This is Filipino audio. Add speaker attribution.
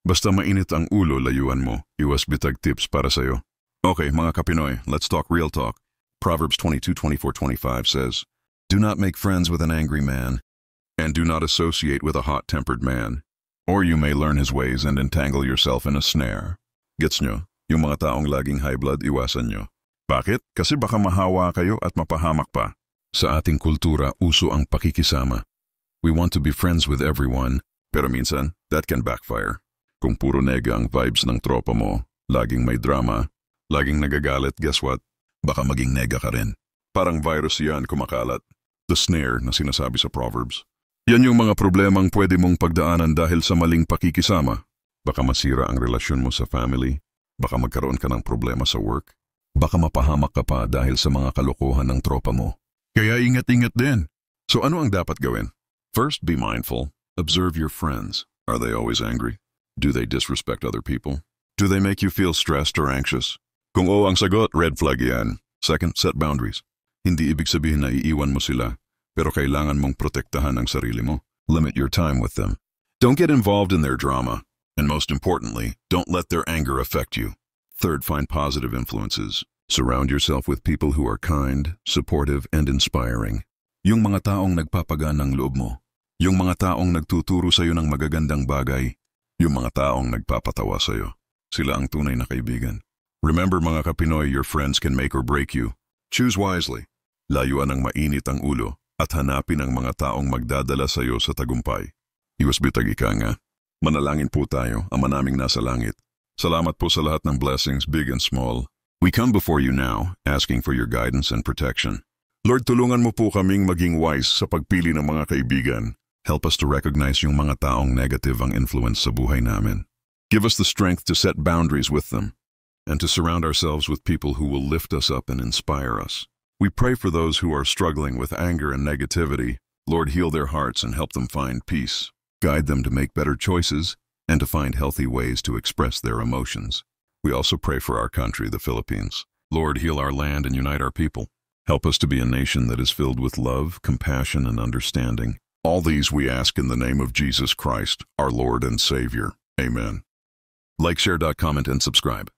Speaker 1: Basta mainit ang ulo, layuan mo. Iwas bitag tips para sa'yo. Okay, mga kapinoy, let's talk real talk. Proverbs 22:24-25 says, "Do not make friends with an angry man, and do not associate with a hot-tempered man, or you may learn his ways and entangle yourself in a snare." Gets nyo? Yung mga taong laging high blood, iwasan nyo. Bakit? Kasi baka mahawa kayo at mapahamak pa. Sa ating kultura, uso ang pakikisama. We want to be friends with everyone, pero minsan, that can backfire. Kung puro nega ang vibes ng tropa mo, laging may drama, laging nagagalit, guess what? Baka maging nega ka rin. Parang virus yan kumakalat. The snare na sinasabi sa Proverbs. Yan yung mga problemang pwede mong pagdaanan dahil sa maling pakikisama. Baka masira ang relasyon mo sa family, baka magkaroon ka ng problema sa work, baka mapahamak ka pa dahil sa mga kalokohan ng tropa mo. Kaya ingat-ingat din. So ano ang dapat gawin? First, be mindful. Observe your friends. Are they always angry? Do they disrespect other people? Do they make you feel stressed or anxious? Kung oo ang sagot, red flag yan. Second, set boundaries. Hindi ibig sabihin na iiwan mo sila, pero kailangan mong protektahan ang sarili mo. Limit your time with them. Don't get involved in their drama. And most importantly, don't let their anger affect you. Third, find positive influences. Surround yourself with people who are kind, supportive, and inspiring. Yung mga taong nagpapagaan ng loob mo. Yung mga taong nagtuturo sa'yo ng magagandang bagay. Yung mga taong nagpapatawa sa'yo. Sila ang tunay na kaibigan. Remember mga kapinoy, your friends can make or break you. Choose wisely. Layuan ang mainit ang ulo at hanapin ang mga taong magdadala sa iyo sa tagumpay. Iwas bitag ika nga. Manalangin po tayo, Ama naming nasa langit. Salamat po sa lahat ng blessings, big and small. We come before you now, asking for your guidance and protection. Lord, tulungan mo po kaming maging wise sa pagpili ng mga kaibigan. Help us to recognize yung mga taong negative ang influence sa buhay namin. Give us the strength to set boundaries with them, and to surround ourselves with people who will lift us up and inspire us. We pray for those who are struggling with anger and negativity. Lord, heal their hearts and help them find peace. Guide them to make better choices and to find healthy ways to express their emotions. We also pray for our country, the Philippines. Lord, heal our land and unite our people. Help us to be a nation that is filled with love, compassion, and understanding. All these we ask in the name of Jesus Christ, our Lord and Savior. Amen. Like, share, comment, and subscribe.